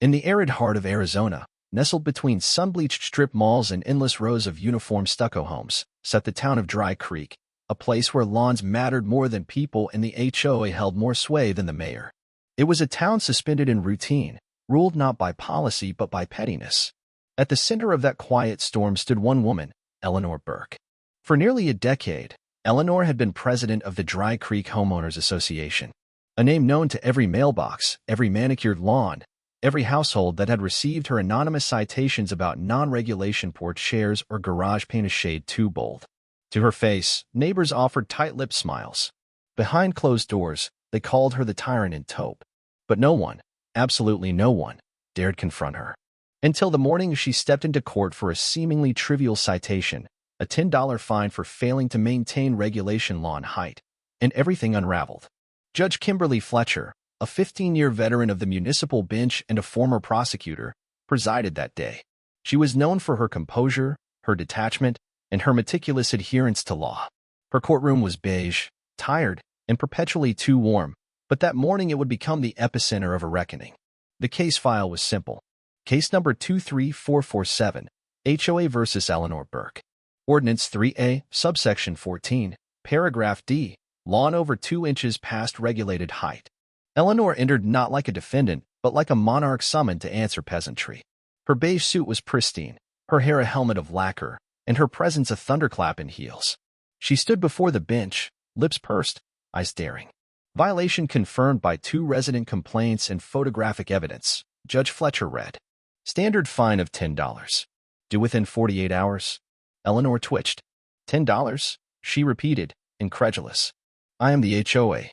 In the arid heart of Arizona, nestled between sun-bleached strip malls and endless rows of uniform stucco homes, sat the town of Dry Creek, a place where lawns mattered more than people and the HOA held more sway than the mayor. It was a town suspended in routine, ruled not by policy but by pettiness. At the center of that quiet storm stood one woman, Eleanor Burke. For nearly a decade, Eleanor had been president of the Dry Creek Homeowners Association, a name known to every mailbox, every manicured lawn, every household that had received her anonymous citations about non-regulation porch chairs or garage paint a shade too bold. To her face, neighbors offered tight-lipped smiles. Behind closed doors, they called her the tyrant in taupe. But no one, absolutely no one, dared confront her. Until the morning she stepped into court for a seemingly trivial citation, a $10 fine for failing to maintain regulation lawn height, and everything unraveled. Judge Kimberly Fletcher, a 15-year veteran of the municipal bench and a former prosecutor, presided that day. She was known for her composure, her detachment, and her meticulous adherence to law. Her courtroom was beige, tired, and perpetually too warm, but that morning it would become the epicenter of a reckoning. The case file was simple. Case number 23447, HOA versus Eleanor Burke. Ordinance 3A, subsection 14, paragraph D, lawn over 2 inches past regulated height. Eleanor entered not like a defendant, but like a monarch summoned to answer peasantry. Her beige suit was pristine, her hair a helmet of lacquer, and her presence a thunderclap in heels. She stood before the bench, lips pursed, eyes staring. Violation confirmed by 2 resident complaints and photographic evidence, Judge Fletcher read. Standard fine of $10. Due within 48 hours. Eleanor twitched. $10? She repeated, incredulous. I am the HOA.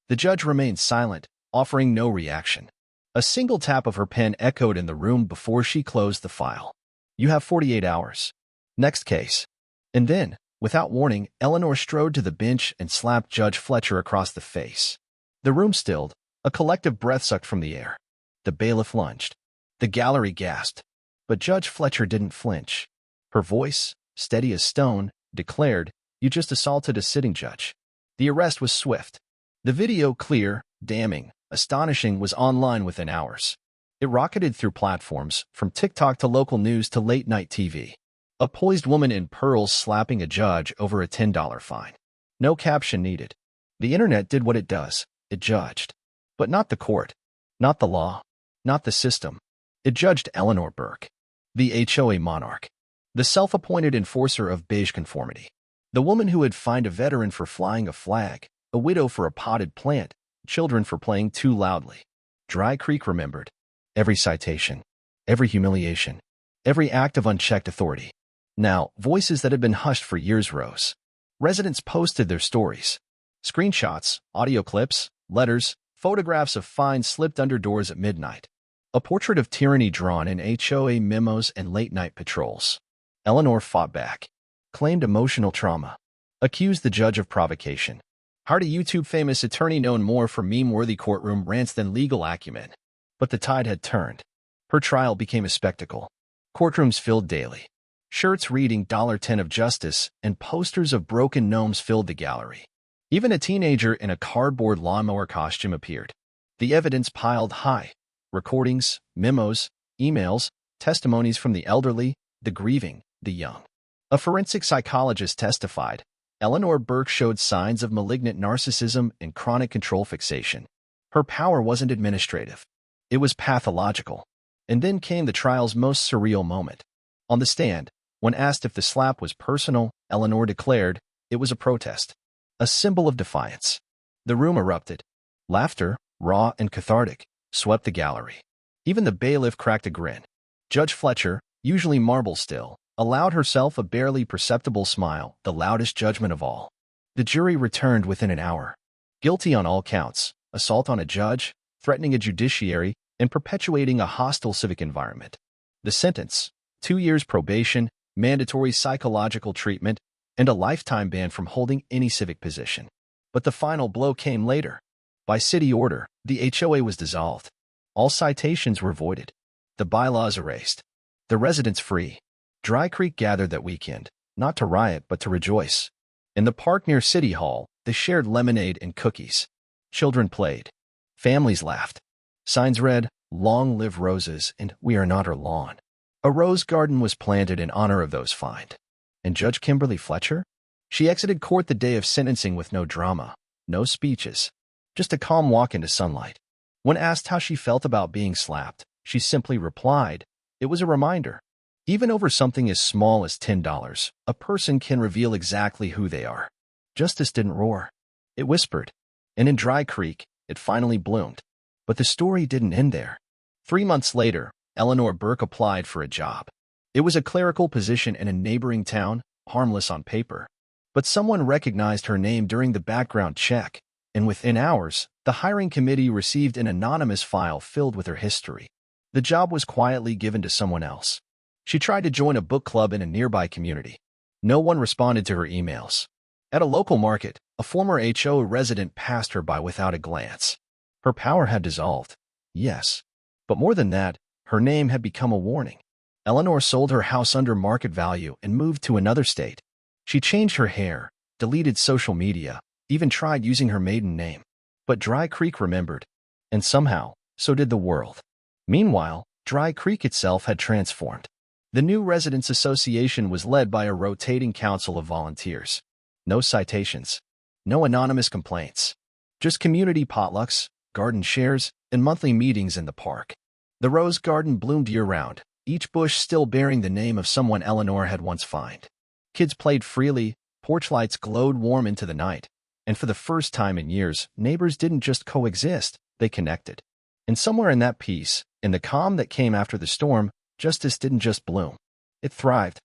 The judge remained silent, offering no reaction. A single tap of her pen echoed in the room before she closed the file. You have 48 hours. Next case. And then, without warning, Eleanor strode to the bench and slapped Judge Fletcher across the face. The room stilled, a collective breath sucked from the air. The bailiff lunged. The gallery gasped. But Judge Fletcher didn't flinch. Her voice, steady as stone, declared, "You just assaulted a sitting judge." The arrest was swift. The video, clear, damning, astonishing, was online within hours. It rocketed through platforms, from TikTok to local news to late-night TV. A poised woman in pearls slapping a judge over a $10 fine. No caption needed. The internet did what it does. It judged. But not the court. Not the law. Not the system. It judged Eleanor Burke, the HOA monarch, the self-appointed enforcer of beige conformity, the woman who had fined a veteran for flying a flag, a widow for a potted plant, children for playing too loudly. Dry Creek remembered. Every citation. Every humiliation. Every act of unchecked authority. Now, voices that had been hushed for years rose. Residents posted their stories. Screenshots, audio clips, letters, photographs of fines slipped under doors at midnight. A portrait of tyranny drawn in HOA memos and late-night patrols. Eleanor fought back. Claimed emotional trauma. Accused the judge of provocation. Hired a YouTube-famous attorney known more for meme-worthy courtroom rants than legal acumen. But the tide had turned. Her trial became a spectacle. Courtrooms filled daily. Shirts reading $10 of justice and posters of broken gnomes filled the gallery. Even a teenager in a cardboard lawnmower costume appeared. The evidence piled high. Recordings, memos, emails, testimonies from the elderly, the grieving, the young. A forensic psychologist testified. Eleanor Burke showed signs of malignant narcissism and chronic control fixation. Her power wasn't administrative. It was pathological. And then came the trial's most surreal moment. On the stand, when asked if the slap was personal, Eleanor declared it was a protest, a symbol of defiance. The room erupted. Laughter, raw and cathartic, swept the gallery. Even the bailiff cracked a grin. Judge Fletcher, usually marble still, allowed herself a barely perceptible smile, the loudest judgment of all. The jury returned within an hour. Guilty on all counts, assault on a judge, threatening a judiciary, and perpetuating a hostile civic environment. The sentence, 2 years probation, mandatory psychological treatment, and a lifetime ban from holding any civic position. But the final blow came later. By city order, the HOA was dissolved. All citations were voided. The bylaws erased. The residents free. Dry Creek gathered that weekend, not to riot but to rejoice. In the park near City Hall, they shared lemonade and cookies. Children played. Families laughed. Signs read, "Long live roses," and "We are not her lawn." A rose garden was planted in honor of those fined. And Judge Kimberly Fletcher? She exited court the day of sentencing with no drama, no speeches, just a calm walk into sunlight. When asked how she felt about being slapped, she simply replied, "It was a reminder. Even over something as small as $10, a person can reveal exactly who they are." Justice didn't roar. It whispered. And in Dry Creek, it finally bloomed. But the story didn't end there. 3 months later, Eleanor Burke applied for a job. It was a clerical position in a neighboring town, harmless on paper. But someone recognized her name during the background check, and within hours, the hiring committee received an anonymous file filled with her history. The job was quietly given to someone else. She tried to join a book club in a nearby community. No one responded to her emails. At a local market, a former HOA resident passed her by without a glance. Her power had dissolved. Yes. But more than that, her name had become a warning. Eleanor sold her house under market value and moved to another state. She changed her hair, deleted social media, even tried using her maiden name. But Dry Creek remembered. And somehow, so did the world. Meanwhile, Dry Creek itself had transformed. The new Residents Association was led by a rotating council of volunteers. No citations. No anonymous complaints. Just community potlucks, garden shares, and monthly meetings in the park. The rose garden bloomed year-round, each bush still bearing the name of someone Eleanor had once fined. Kids played freely, porch lights glowed warm into the night, and for the first time in years, neighbors didn't just coexist, they connected. And somewhere in that peace, in the calm that came after the storm, justice didn't just bloom. It thrived.